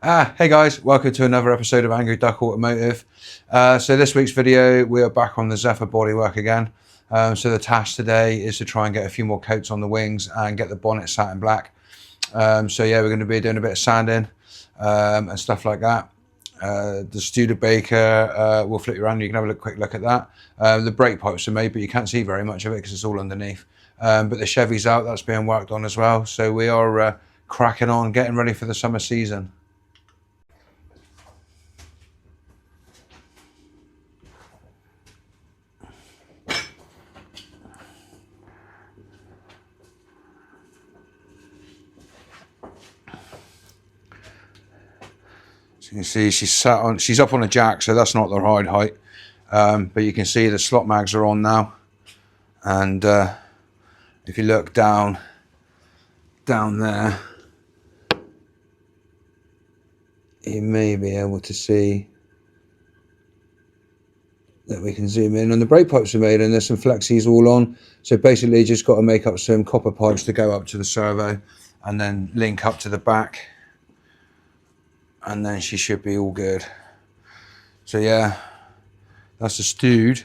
Hey guys, welcome to another episode of Angry Duck Automotive. So this week's video, we are back on the Zephyr bodywork again. So the task today is to try and get a few more coats on the wings and get the bonnet satin black. So yeah, we're going to be doing a bit of sanding and stuff like that. The Studebaker, we'll flip you around, you can have a quick look at that. The brake pipes are made, but you can't see very much of it because it's all underneath. But the Chevy's out, that's being worked on as well. So we are cracking on, getting ready for the summer season. You can see she's up on a jack, so that's not the ride height. But you can see the slot mags are on now. And if you look down there, you may be able to see that we can zoom in. And the brake pipes are made, and there's some flexies all on. So basically, just got to make up some copper pipes to go up to the servo, and then link up to the back. And then she should be all good. So yeah, that's the Stude.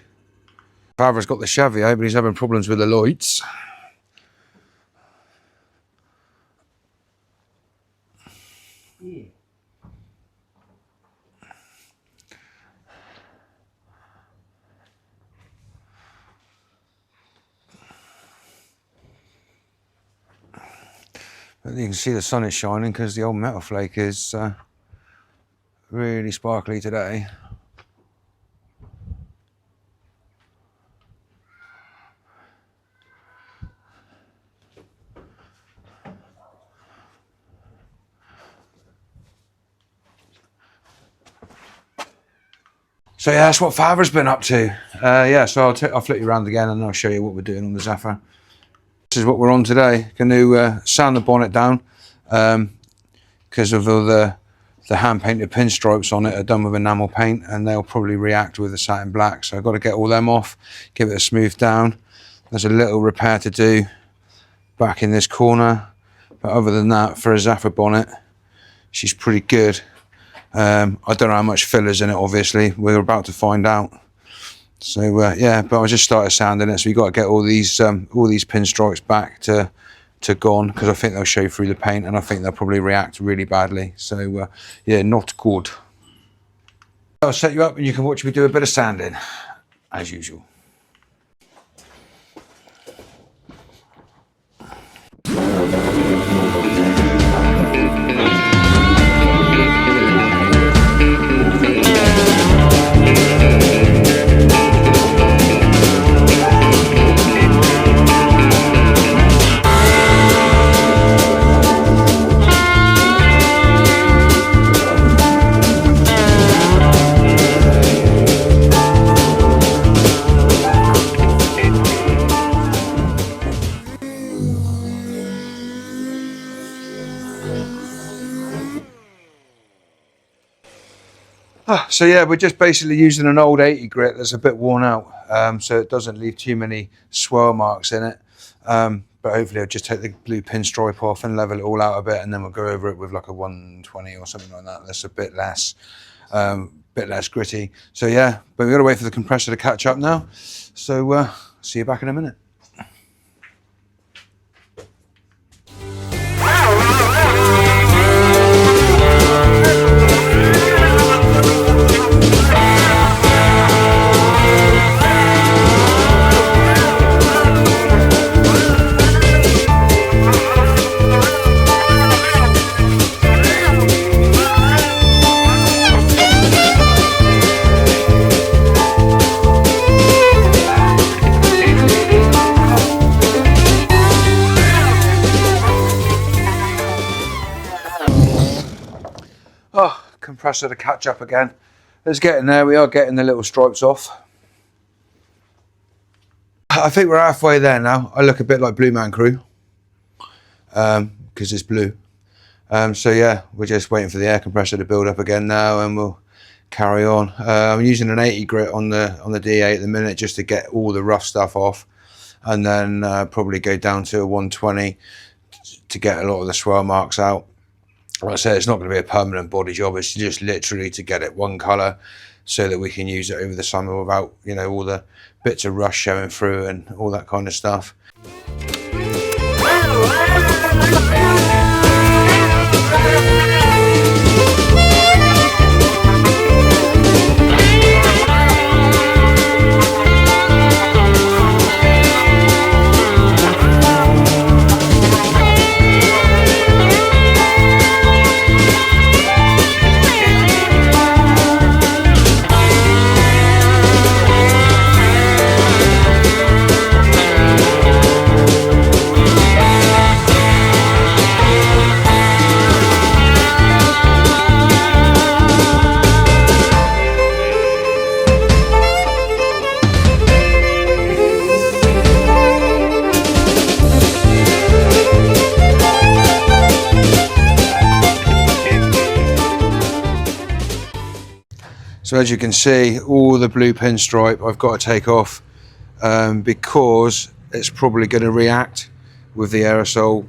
Father's got the Chevy out, but he's having problems with the lights. Yeah. But you can see the sun is shining because the old metal flake is really sparkly today. So yeah, that's what Father's been up to. Yeah, so I'll flip you around again and I'll show you what we're doing on the Zephyr. This is what we're on today. Going to sand the bonnet down because of all the hand painted pinstripes on it are done with enamel paint, and they'll probably react with the satin black. So I've got to get all them off, give it a smooth down. There's a little repair to do back in this corner, but other than that, for a Zephyr bonnet, she's pretty good. I don't know how much filler's in it, obviously. We're about to find out. So yeah, but I just started sanding it, so we've got to get all these pinstripes back to gone, because I think they'll show through the paint, and I think they'll probably react really badly. So yeah, not good. I'll set you up and you can watch me do a bit of sanding as usual. So yeah, we're just basically using an old 80 grit that's a bit worn out, so it doesn't leave too many swirl marks in it. But hopefully I'll just take the blue pinstripe off and level it all out a bit, and then we'll go over it with like a 120 or something like that. That's a bit less gritty. So yeah, but we've got to wait for the compressor to catch up now. So see you back in a minute. Oh, compressor to catch up again. It's getting there. We are getting the little stripes off. I think we're halfway there now. I look a bit like Blue Man Crew because it's blue. So yeah, we're just waiting for the air compressor to build up again now, and we'll carry on. I'm using an 80 grit on the D8 at the minute just to get all the rough stuff off, and then probably go down to a 120 to get a lot of the swirl marks out. like I say, it's not going to be a permanent body job. It's just literally to get it one colour so that we can use it over the summer without, you know, all the bits of rust showing through and all that kind of stuff. So as you can see, all the blue pinstripe I've got to take off because it's probably going to react with the aerosol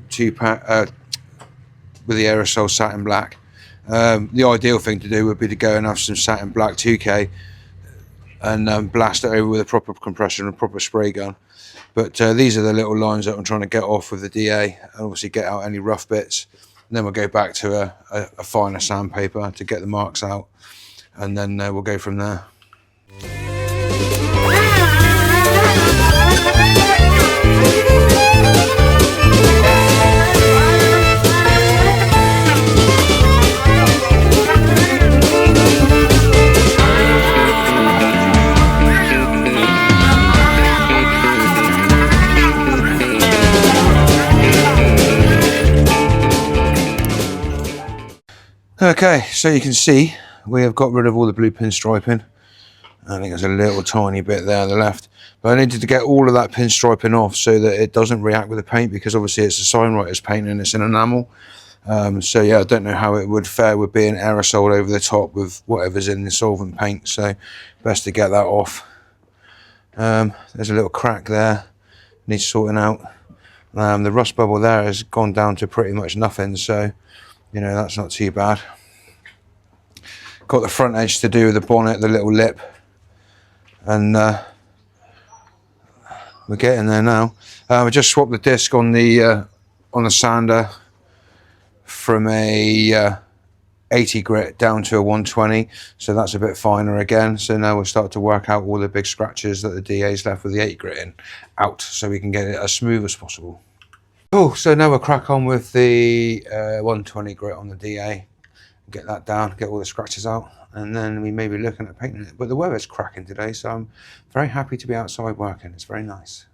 with the aerosol satin black. The ideal thing to do would be to go and have some satin black 2K and blast it over with a proper compressor and a proper spray gun. But these are the little lines that I'm trying to get off with the DA, and obviously get out any rough bits. And then we'll go back to a finer sandpaper to get the marks out. And then we'll go from there. Okay, so you can see we have got rid of all the blue pinstriping. I think there's a little tiny bit there on the left, but I needed to get all of that pinstriping off so that it doesn't react with the paint, because obviously it's a signwriter's paint and it's an enamel. So yeah, I don't know how it would fare with being aerosol over the top with whatever's in the solvent paint, so best to get that off. There's a little crack there, needs sorting out. The rust bubble there has gone down to pretty much nothing, so you know, that's not too bad. Got the front edge to do with the bonnet, the little lip, and we're getting there now. We just swapped the disc on the sander from a 80 grit down to a 120, so that's a bit finer again. So now we'll start to work out all the big scratches that the DA's left with the 80 grit in out, so we can get it as smooth as possible. Oh, so now we'll crack on with the 120 grit on the DA. Get that down, get all the scratches out, and then we may be looking at painting it. But the weather's cracking today, so I'm very happy to be outside working. It's very nice.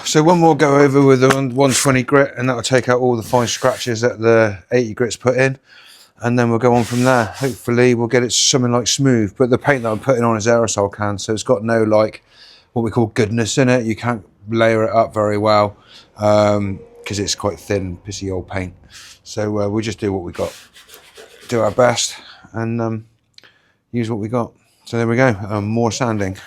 So one more go over with the 120 grit, and that'll take out all the fine scratches that the 80 grit's put in, and then we'll go on from there. Hopefully we'll get it something like smooth, but the paint that I'm putting on is aerosol can, so it's got no like what we call goodness in it. You can't layer it up very well because it's quite thin, pissy old paint. So we'll just do what we got, do our best, and use what we got. So there we go, more sanding.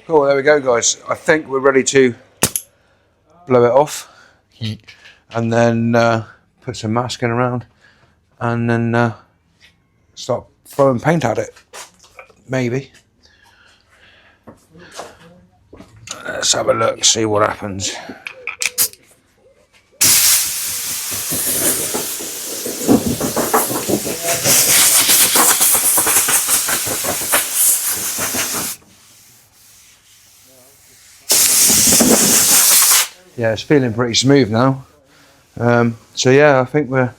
Cool, there we go guys. I think we're ready to blow it off and then put some masking around and then start throwing paint at it, maybe. Let's have a look, see what happens. yeah, it's feeling pretty smooth now. So yeah, I think we're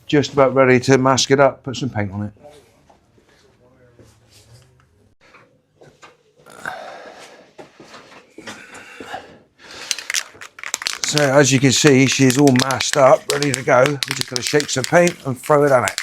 just about ready to mask it up, put some paint on it. So as you can see, she's all masked up, ready to go. We're just going to shake some paint and throw it on it.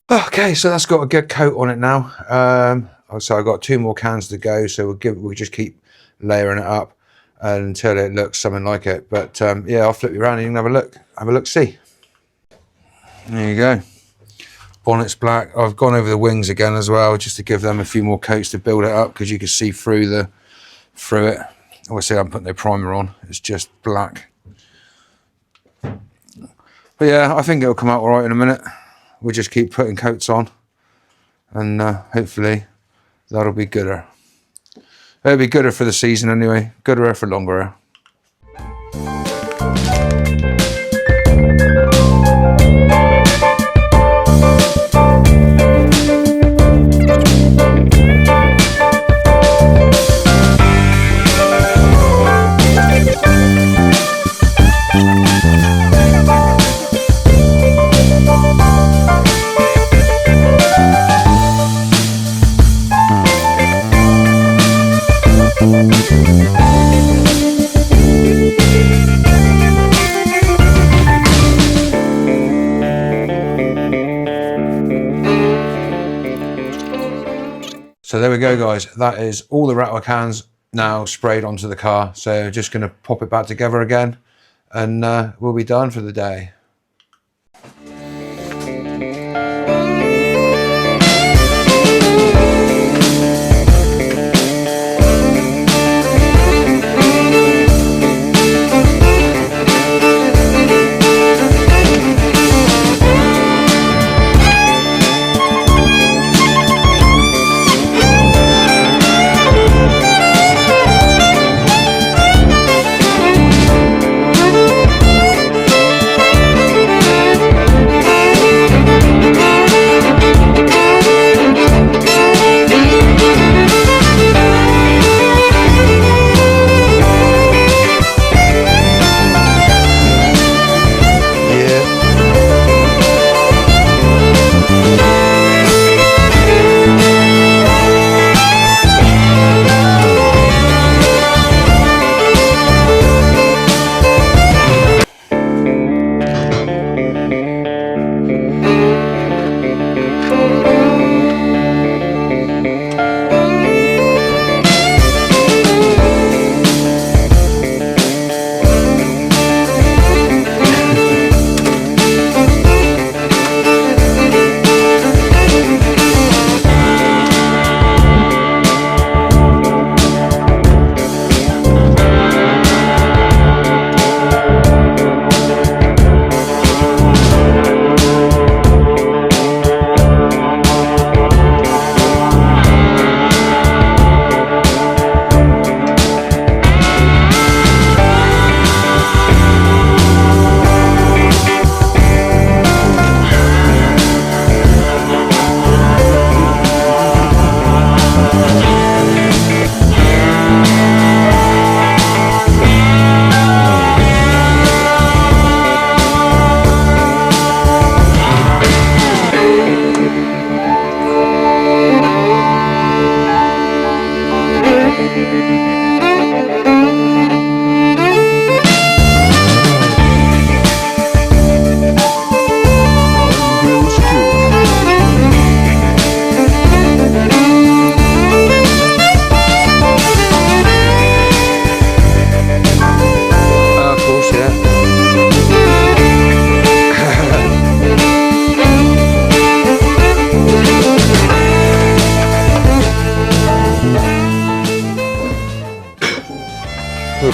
Okay, so that's got a good coat on it now. So I've got 2 more cans to go, so we'll just keep layering it up until it looks something like it. But yeah, I'll flip you around and you can have a look see. There you go. Bonnet's black. I've gone over the wings again as well, just to give them a few more coats to build it up, because you can see through it. Obviously I haven't put no primer on, it's just black. But yeah, I think it'll come out all right in a minute. We'll just keep putting coats on, and hopefully that'll be gooder. It'll be gooder for the season anyway, gooder for longer. So there we go, guys. That is all the rattle cans now sprayed onto the car. So just going to pop it back together again, and we'll be done for the day.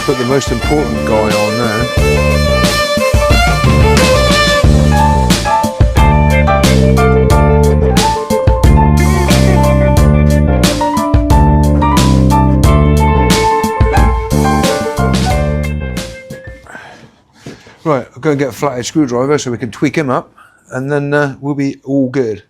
put the most important guy on there. Right, I'll go and get a flathead screwdriver so we can tweak him up, and then we'll be all good.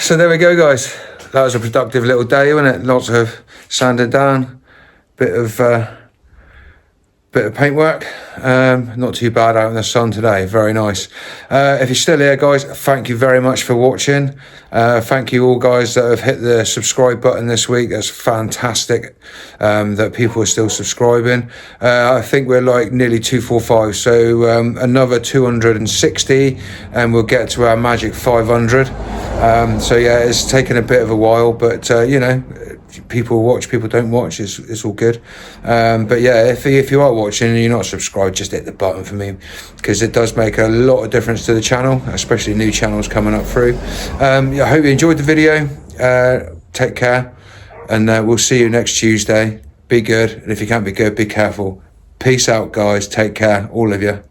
So there we go, guys. That was a productive little day, wasn't it? Lots of sanding down, bit of paintwork. Not too bad out in the sun today. Very nice. If you're still here, guys, thank you very much for watching. Thank you all, guys, that have hit the subscribe button this week. That's fantastic that people are still subscribing. I think we're like nearly 245, so another 260 and we'll get to our magic 500. So yeah, it's taken a bit of a while, but you know, people watch, people don't watch, it's all good. But yeah, if you are watching and you're not subscribed, just hit the button for me, because it does make a lot of difference to the channel, especially new channels coming up through. I hope you enjoyed the video. Take care, and we'll see you next Tuesday. Be good, and if you can't be good, be careful. Peace out, guys. Take care, all of you.